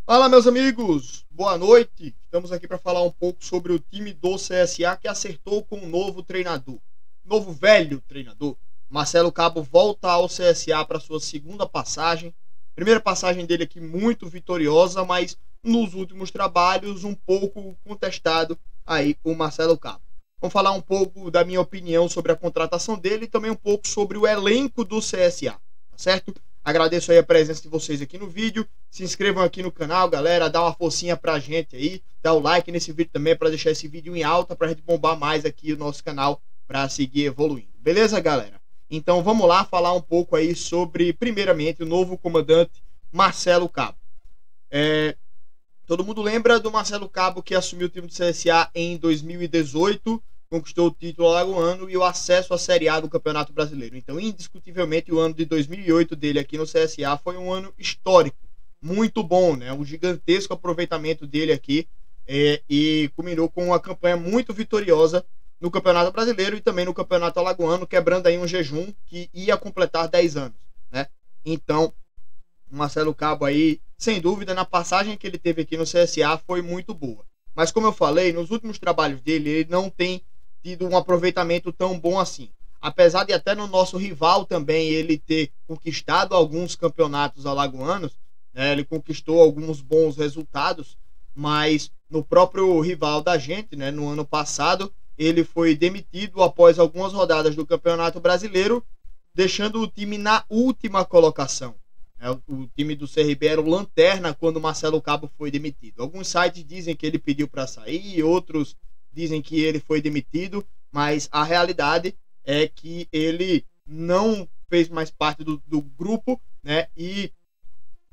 Fala, meus amigos, boa noite. Estamos aqui para falar um pouco sobre o time do CSA que acertou com um novo treinador, novo velho treinador. Marcelo Cabo volta ao CSA para sua segunda passagem. Primeira passagem dele aqui muito vitoriosa, mas nos últimos trabalhos um pouco contestado aí o Marcelo Cabo. Vamos falar um pouco da minha opinião sobre a contratação dele e também um pouco sobre o elenco do CSA, tá certo? Agradeço aí a presença de vocês aqui no vídeo. Se inscrevam aqui no canal, galera. Dá uma forcinha pra gente aí. Dá o like nesse vídeo também para deixar esse vídeo em alta pra gente bombar mais aqui o nosso canal para seguir evoluindo. Beleza, galera? Então vamos lá falar um pouco aí sobre, primeiramente, o novo comandante Marcelo Cabo. Todo mundo lembra do Marcelo Cabo que assumiu o time do CSA em 2018, conquistou o título alagoano e o acesso à Série A do Campeonato Brasileiro. Então, indiscutivelmente, o ano de 2008 dele aqui no CSA foi um ano histórico, muito bom, né? Um gigantesco aproveitamento dele aqui e culminou com uma campanha muito vitoriosa no Campeonato Brasileiro e também no Campeonato Alagoano, quebrando aí um jejum que ia completar 10 anos, né? Então, o Marcelo Cabo aí, sem dúvida, na passagem que ele teve aqui no CSA foi muito boa. Mas como eu falei, nos últimos trabalhos dele, ele não tem tido um aproveitamento tão bom assim. Apesar de até no nosso rival também ele ter conquistado alguns campeonatos alagoanos, né, ele conquistou alguns bons resultados, mas no próprio rival da gente, né, no ano passado, ele foi demitido após algumas rodadas do Campeonato Brasileiro, deixando o time na última colocação. O time do CRB era o lanterna quando o Marcelo Cabo foi demitido. Alguns sites dizem que ele pediu para sair, outros dizem que ele foi demitido, mas a realidade é que ele não fez mais parte do grupo, né? E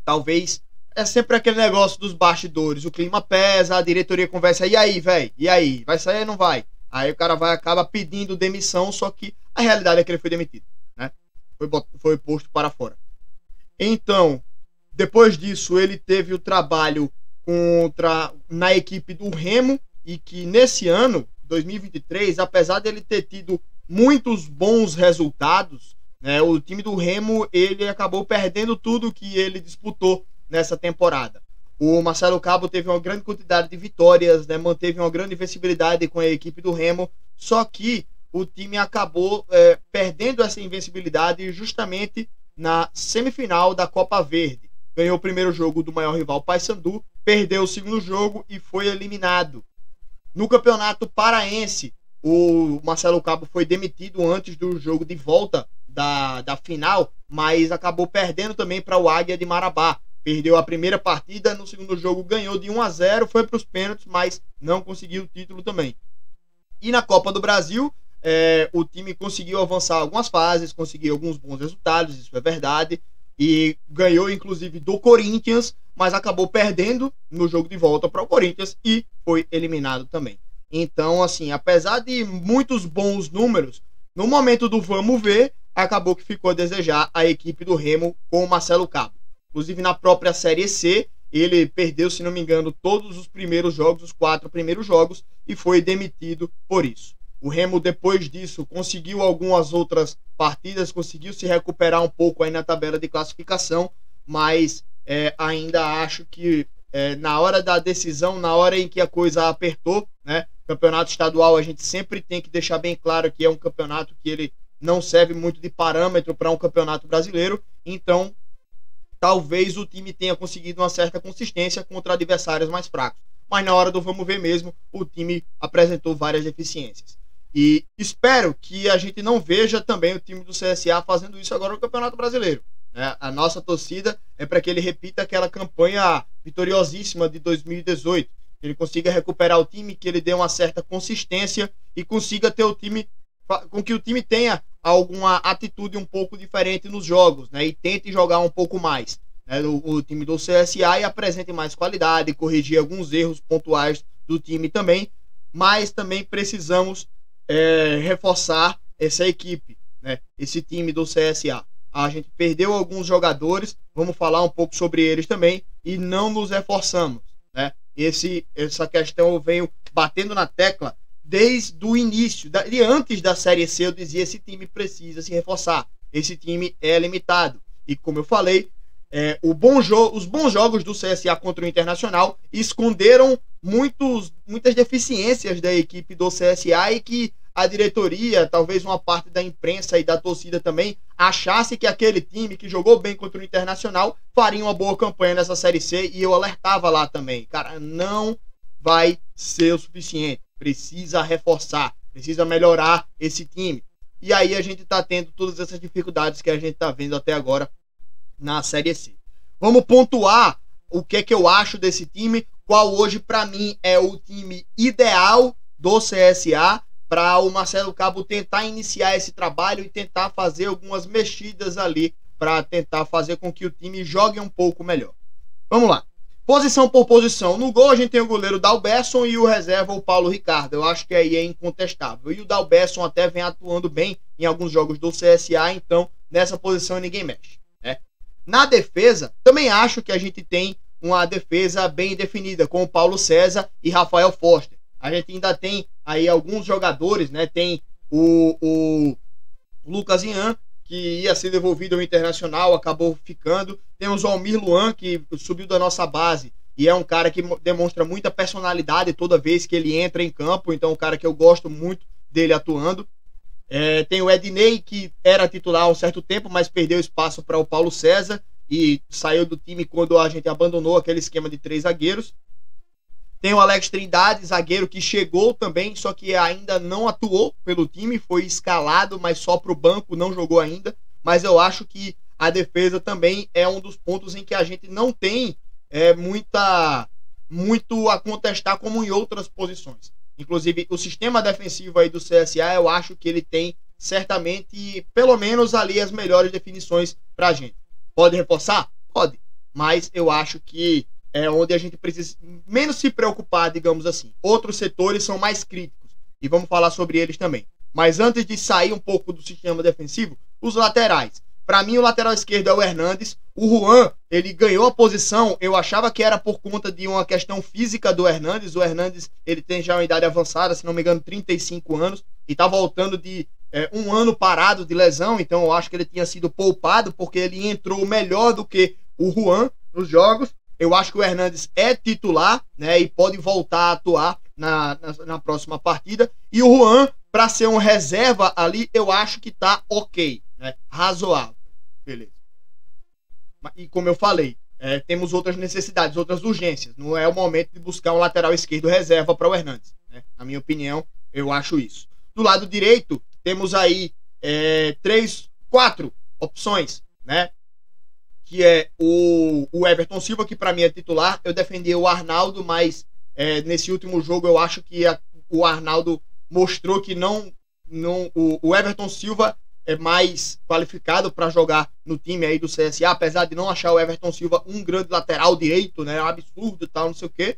talvez é sempre aquele negócio dos bastidores, o clima pesa, a diretoria conversa, e aí, velho? E aí? Vai sair ou não vai? Aí o cara acaba pedindo demissão, só que a realidade é que ele foi demitido, né? Foi posto para fora. Então, depois disso, ele teve o trabalho na equipe do Remo, e que nesse ano, 2023, apesar dele ter tido muitos bons resultados, né, o time do Remo ele acabou perdendo tudo que ele disputou nessa temporada. O Marcelo Cabo teve uma grande quantidade de vitórias, né, manteve uma grande invencibilidade com a equipe do Remo, só que o time acabou perdendo essa invencibilidade justamente na semifinal da Copa Verde. Ganhou o primeiro jogo do maior rival Paysandu, perdeu o segundo jogo e foi eliminado. No Campeonato Paraense, o Marcelo Cabo foi demitido antes do jogo de volta da final, mas acabou perdendo também para o Águia de Marabá. Perdeu a primeira partida, no segundo jogo ganhou de 1-0, foi para os pênaltis, mas não conseguiu o título também. E na Copa do Brasil, o time conseguiu avançar algumas fases, conseguiu alguns bons resultados, isso é verdade, e ganhou inclusive do Corinthians, mas acabou perdendo no jogo de volta para o Corinthians e foi eliminado também. Então, assim, apesar de muitos bons números, no momento do vamos ver, acabou que ficou a desejar a equipe do Remo com o Marcelo Cabo. Inclusive na própria Série C, ele perdeu, se não me engano, todos os primeiros jogos, os 4 primeiros jogos, e foi demitido por isso. O Remo, depois disso, conseguiu algumas outras partidas, conseguiu se recuperar um pouco aí na tabela de classificação, mas ainda acho que na hora da decisão, na hora em que a coisa apertou, né? Campeonato estadual a gente sempre tem que deixar bem claro que é um campeonato que ele não serve muito de parâmetro para um campeonato brasileiro, então talvez o time tenha conseguido uma certa consistência contra adversários mais fracos, mas na hora do vamos ver mesmo, o time apresentou várias deficiências. E espero que a gente não veja também o time do CSA fazendo isso agora no Campeonato Brasileiro. A nossa torcida é para que ele repita aquela campanha vitoriosíssima de 2018, que ele consiga recuperar o time, que ele dê uma certa consistência e consiga ter o time, com que o time tenha alguma atitude um pouco diferente nos jogos, né, e tente jogar um pouco mais, né, o time do CSA, e apresente mais qualidade, corrigir alguns erros pontuais do time também, mas também precisamos reforçar essa equipe, né, esse time do CSA. A gente perdeu alguns jogadores, vamos falar um pouco sobre eles também, e não nos reforçamos, né? Essa questão eu venho batendo na tecla desde o início, e antes da Série C eu dizia, esse time precisa se reforçar, esse time é limitado, e como eu falei, os bons jogos do CSA contra o Internacional esconderam muitas deficiências da equipe do CSA e que a diretoria, talvez uma parte da imprensa e da torcida também, achasse que aquele time que jogou bem contra o Internacional faria uma boa campanha nessa Série C, e eu alertava lá também. Cara, não vai ser o suficiente. Precisa reforçar, precisa melhorar esse time. E aí a gente tá tendo todas essas dificuldades que a gente tá vendo até agora na Série C. Vamos pontuar o que é que eu acho desse time, qual hoje para mim é o time ideal do CSA para o Marcelo Cabo tentar iniciar esse trabalho e tentar fazer algumas mexidas ali para tentar fazer com que o time jogue um pouco melhor. Vamos lá. Posição por posição. No gol a gente tem o goleiro Dalberson e o reserva o Paulo Ricardo. Eu acho que aí é incontestável. E o Dalberson até vem atuando bem em alguns jogos do CSA, então nessa posição ninguém mexe, né? Na defesa, também acho que a gente tem uma defesa bem definida, com o Paulo César e Rafael Foster. A gente ainda tem aí alguns jogadores, né? Tem o Lucas Ian, que ia ser devolvido ao Internacional, acabou ficando. Temos o Almir Luan, que subiu da nossa base e é um cara que demonstra muita personalidade toda vez que ele entra em campo, então é um cara que eu gosto muito dele atuando. Tem o Ednei, que era titular há um certo tempo, mas perdeu espaço para o Paulo César e saiu do time quando a gente abandonou aquele esquema de 3 zagueiros. Tem o Alex Trindade, zagueiro que chegou também, só que ainda não atuou pelo time, foi escalado, mas só para o banco, não jogou ainda. Mas eu acho que a defesa também é um dos pontos em que a gente não tem muito a contestar como em outras posições. Inclusive, o sistema defensivo aí do CSA, eu acho que ele tem certamente, pelo menos ali, as melhores definições pra gente. Pode reforçar? Pode. Mas eu acho que é onde a gente precisa menos se preocupar, digamos assim. Outros setores são mais críticos e vamos falar sobre eles também. Mas antes de sair um pouco do sistema defensivo, os laterais. Para mim, o lateral esquerdo é o Hernandes. O Juan, ele ganhou a posição. Eu achava que era por conta de uma questão física do Hernandes. O Hernandes, ele tem já uma idade avançada, se não me engano, 35 anos. E tá voltando de um ano parado de lesão. Então, eu acho que ele tinha sido poupado, porque ele entrou melhor do que o Juan nos jogos. Eu acho que o Hernandes é titular, né? E pode voltar a atuar na próxima partida. E o Juan, para ser um reserva ali, eu acho que tá ok, né? Razoável. Beleza. E como eu falei, temos outras necessidades, outras urgências. Não é o momento de buscar um lateral esquerdo reserva para o Hernandes, né? Na minha opinião, eu acho isso. Do lado direito, temos aí 4 opções, né? Que é o Everton Silva, que para mim é titular. Eu defendi o Arnaldo, mas nesse último jogo eu acho que o Arnaldo mostrou que o Everton Silva é mais qualificado para jogar no time aí do CSA, apesar de não achar o Everton Silva um grande lateral direito, né, um absurdo e tal, não sei o que.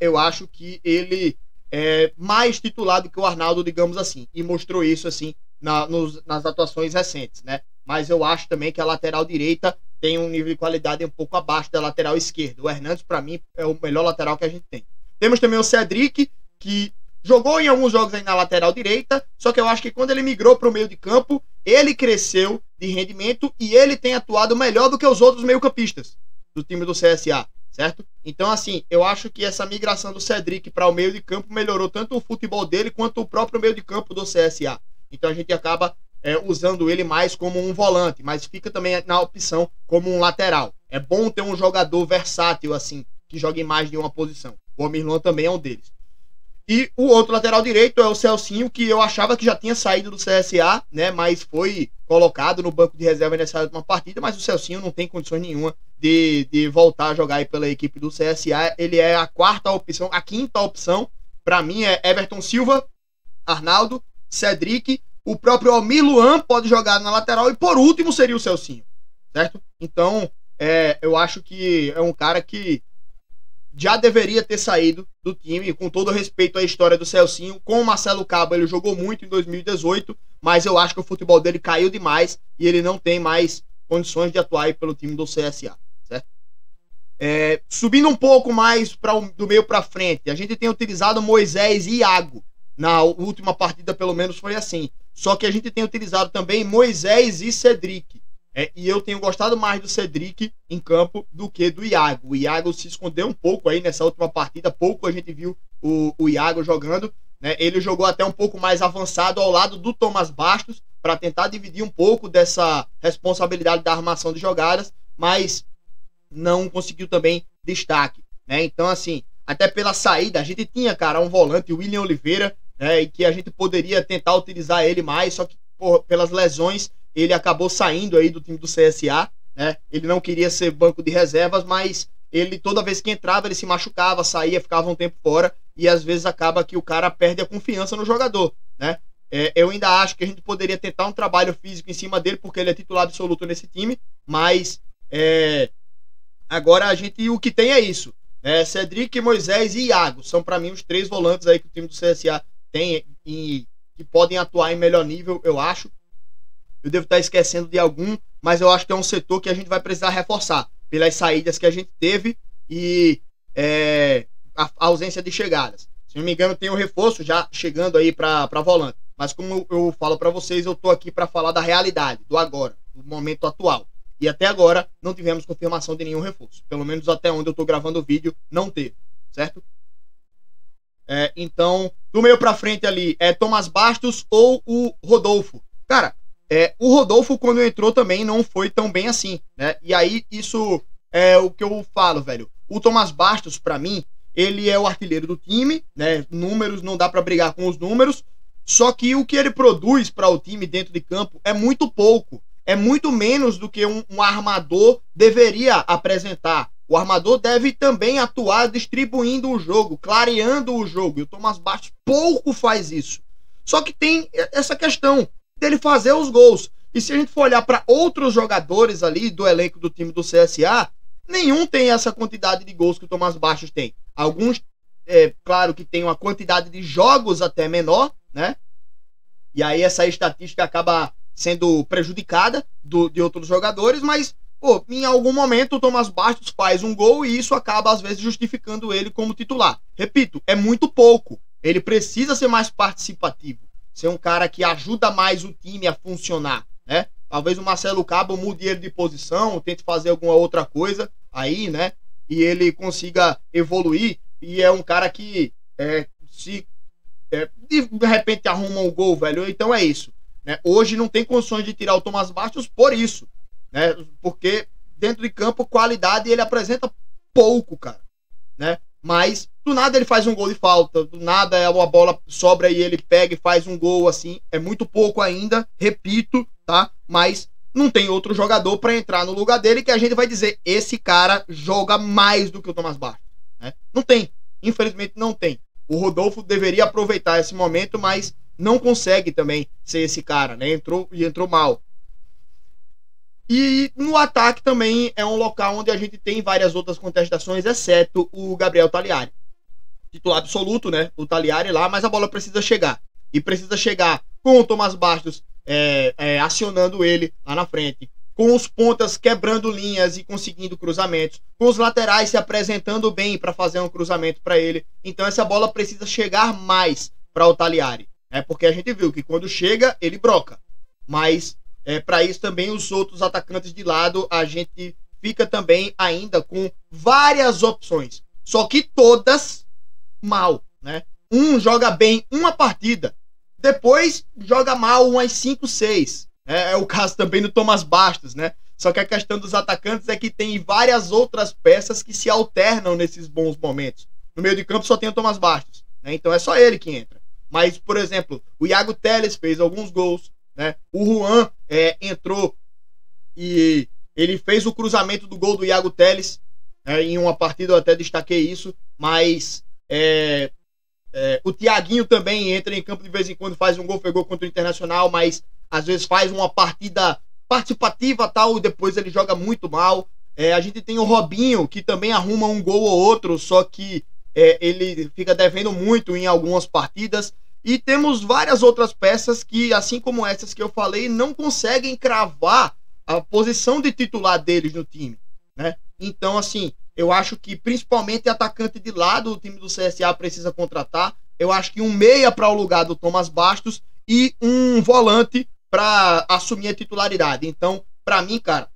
Eu acho que ele é mais titular do que o Arnaldo, digamos assim, e mostrou isso assim nas atuações recentes, né? Mas eu acho também que a lateral direita tem um nível de qualidade um pouco abaixo da lateral esquerda. O Hernandes, para mim, é o melhor lateral que a gente tem. Temos também o Cedric, que jogou em alguns jogos aí na lateral direita, só que eu acho que quando ele migrou para o meio de campo, ele cresceu de rendimento e ele tem atuado melhor do que os outros meio-campistas do time do CSA, certo? Então, assim, eu acho que essa migração do Cedric para o meio de campo melhorou tanto o futebol dele quanto o próprio meio de campo do CSA. Então a gente acaba usando ele mais como um volante, mas fica também na opção como um lateral. É bom ter um jogador versátil, assim, que jogue em mais de uma posição. O Almir Luan também é um deles. E o outro lateral direito é o Celcinho, que eu achava que já tinha saído do CSA, né? Mas foi colocado no banco de reserva nessa última partida, mas o Celcinho não tem condições nenhuma de voltar a jogar aí pela equipe do CSA. Ele é a quarta opção, a quinta opção, para mim é Everton Silva, Arnaldo, Cedric, o próprio Almir Luan pode jogar na lateral e por último seria o Celcinho, certo? Então, eu acho que é um cara que já deveria ter saído do time, com todo respeito à história do Celcinho. Com o Marcelo Cabo, ele jogou muito em 2018, mas eu acho que o futebol dele caiu demais e ele não tem mais condições de atuar aí pelo time do CSA, certo? Subindo um pouco mais do meio para frente, a gente tem utilizado Moisés e Iago. Na última partida, pelo menos, foi assim. Só que a gente tem utilizado também Moisés e Cedric. E eu tenho gostado mais do Cedric em campo do que do Iago. O Iago se escondeu um pouco aí nessa última partida, pouco a gente viu o Iago jogando, né? Ele jogou até um pouco mais avançado ao lado do Thomas Bastos para tentar dividir um pouco dessa responsabilidade da armação de jogadas, mas não conseguiu também destaque, né? Então, assim, até pela saída, a gente tinha, cara, um volante, o William Oliveira, né, e que a gente poderia tentar utilizar ele mais, só que pelas lesões ele acabou saindo aí do time do CSA, né? Ele não queria ser banco de reservas, mas ele, toda vez que entrava, ele se machucava, saía, ficava um tempo fora, e às vezes acaba que o cara perde a confiança no jogador, né? Eu ainda acho que a gente poderia tentar um trabalho físico em cima dele, porque ele é titular absoluto nesse time, mas agora o que tem é isso, né? Cedric, Moisés e Iago são para mim os 3 volantes aí que o time do CSA tem e que podem atuar em melhor nível, eu acho. Eu devo estar esquecendo de algum, mas eu acho que é um setor que a gente vai precisar reforçar pelas saídas que a gente teve e a ausência de chegadas. Se não me engano, tem um reforço já chegando aí para volante. Mas como eu falo para vocês, eu tô aqui para falar da realidade, do agora, do momento atual. E até agora não tivemos confirmação de nenhum reforço. Pelo menos até onde eu tô gravando o vídeo, não teve, certo? Então, do meio para frente ali é Thomas Bastos ou o Rodolfo. Cara, o Rodolfo, quando entrou, também não foi tão bem assim, né? E aí, isso é o que eu falo, velho. O Thomas Bastos, pra mim, ele é o artilheiro do time, né? Números, não dá pra brigar com os números. Só que o que ele produz para o time dentro de campo é muito pouco. É muito menos do que um armador deveria apresentar. O armador deve também atuar distribuindo o jogo, clareando o jogo. E o Thomas Bastos pouco faz isso. Só que tem essa questão dele fazer os gols. E se a gente for olhar para outros jogadores ali do elenco do time do CSA, nenhum tem essa quantidade de gols que o Thomas Bastos tem. Alguns, claro que tem uma quantidade de jogos até menor, né? E aí essa estatística acaba sendo prejudicada de outros jogadores, mas, pô, em algum momento o Thomas Bastos faz um gol e isso acaba, às vezes, justificando ele como titular. Repito, é muito pouco. Ele precisa ser mais participativo. Ser um cara que ajuda mais o time a funcionar, né? Talvez o Marcelo Cabo mude ele de posição, tente fazer alguma outra coisa aí, né? E ele consiga evoluir. E é um cara que de repente arruma um gol, velho. Então é isso, né? Hoje não tem condições de tirar o Thomas Bastos por isso, né? Porque dentro de campo, qualidade ele apresenta pouco, cara, né? Mas do nada ele faz um gol de falta, do nada uma bola sobra e ele pega e faz um gol assim. É muito pouco ainda, repito, tá? Mas não tem outro jogador para entrar no lugar dele que a gente vai dizer, esse cara joga mais do que o Thomas Bastos, né? Não tem, infelizmente não tem. O Rodolfo deveria aproveitar esse momento, mas não consegue também ser esse cara, né? Entrou mal. E no ataque também é um local onde a gente tem várias outras contestações, exceto o Gabriel Tagliari. Titular absoluto, né? O Tagliari lá, mas a bola precisa chegar. E precisa chegar com o Thomas Bastos acionando ele lá na frente. Com os pontas quebrando linhas e conseguindo cruzamentos. Com os laterais se apresentando bem para fazer um cruzamento para ele. Então essa bola precisa chegar mais para o Tagliari. Porque a gente viu que quando chega, ele broca. Mas para isso também os outros atacantes de lado, a gente fica também ainda com várias opções. Só que todas mal, né? Um joga bem uma partida, depois joga mal umas 5, 6. É o caso também do Thomas Bastos, né? Só que a questão dos atacantes é que tem várias outras peças que se alternam nesses bons momentos. No meio de campo só tem o Thomas Bastos, né? Então é só ele que entra. Mas, por exemplo, o Iago Teles fez alguns gols, né? O Juan entrou e ele fez o cruzamento do gol do Iago Teles, em uma partida eu até destaquei isso, mas o Thiaguinho também entra em campo de vez em quando, faz um gol, foi gol contra o Internacional, mas às vezes faz uma partida participativa tal, e depois ele joga muito mal. A gente tem o Robinho, que também arruma um gol ou outro, só que ele fica devendo muito em algumas partidas. E temos várias outras peças que, assim como essas que eu falei, não conseguem cravar a posição de titular deles no time, né? Então, assim, eu acho que principalmente atacante de lado o time do CSA precisa contratar. Eu acho que um meia para o lugar do Thomas Bastos e um volante para assumir a titularidade. Então, pra mim, cara,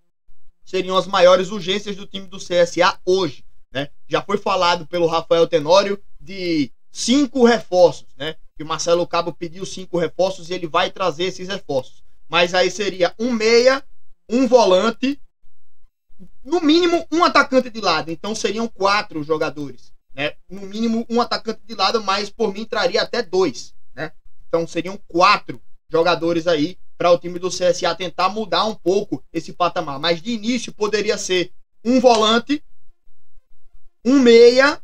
seriam as maiores urgências do time do CSA hoje, né? Já foi falado pelo Rafael Tenório de 5 reforços, né? Que o Marcelo Cabo pediu 5 reforços e ele vai trazer esses reforços. Mas aí seria um meia, um volante, no mínimo um atacante de lado. Então seriam 4 jogadores, né? No mínimo um atacante de lado, mas por mim traria até 2, né? Então seriam 4 jogadores aí para o time do CSA tentar mudar um pouco esse patamar. Mas de início poderia ser um volante, um meia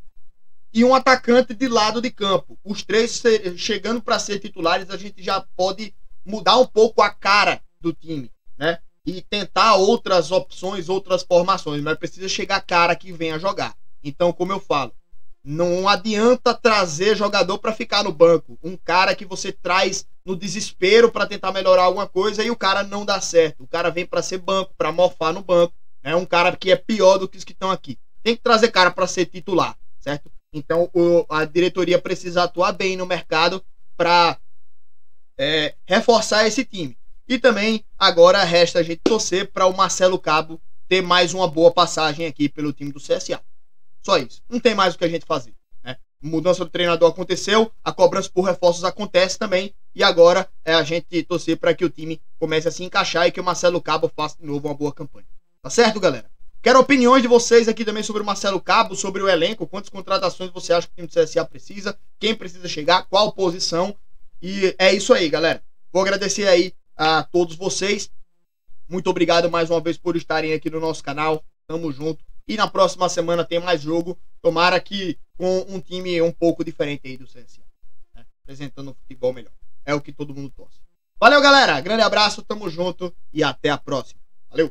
e um atacante de lado de campo. Os 3 chegando para ser titulares, a gente já pode mudar um pouco a cara do time, né? E tentar outras opções, outras formações, mas precisa chegar cara que venha jogar. Então, como eu falo, não adianta trazer jogador para ficar no banco. Um cara que você traz no desespero para tentar melhorar alguma coisa e o cara não dá certo. O cara vem para ser banco, para mofar no banco. É um cara que é pior do que os que estão aqui. Tem que trazer cara para ser titular, certo? Então a diretoria precisa atuar bem no mercado para reforçar esse time. E também agora resta a gente torcer para o Marcelo Cabo ter mais uma boa passagem aqui pelo time do CSA. Só isso. Não tem mais o que a gente fazer, né? Mudança do treinador aconteceu, a cobrança por reforços acontece também, e agora é a gente torcer para que o time comece a se encaixar e que o Marcelo Cabo faça de novo uma boa campanha. Tá certo, galera? Quero opiniões de vocês aqui também sobre o Marcelo Cabo, sobre o elenco, quantas contratações você acha que o time do CSA precisa, quem precisa chegar, qual posição. E é isso aí, galera. Vou agradecer aí a todos vocês. Muito obrigado mais uma vez por estarem aqui no nosso canal. Tamo junto. E na próxima semana tem mais jogo. Tomara que com um time um pouco diferente aí do CSA, né? Apresentando um futebol melhor. É o que todo mundo torce. Valeu, galera. Grande abraço, tamo junto e até a próxima. Valeu!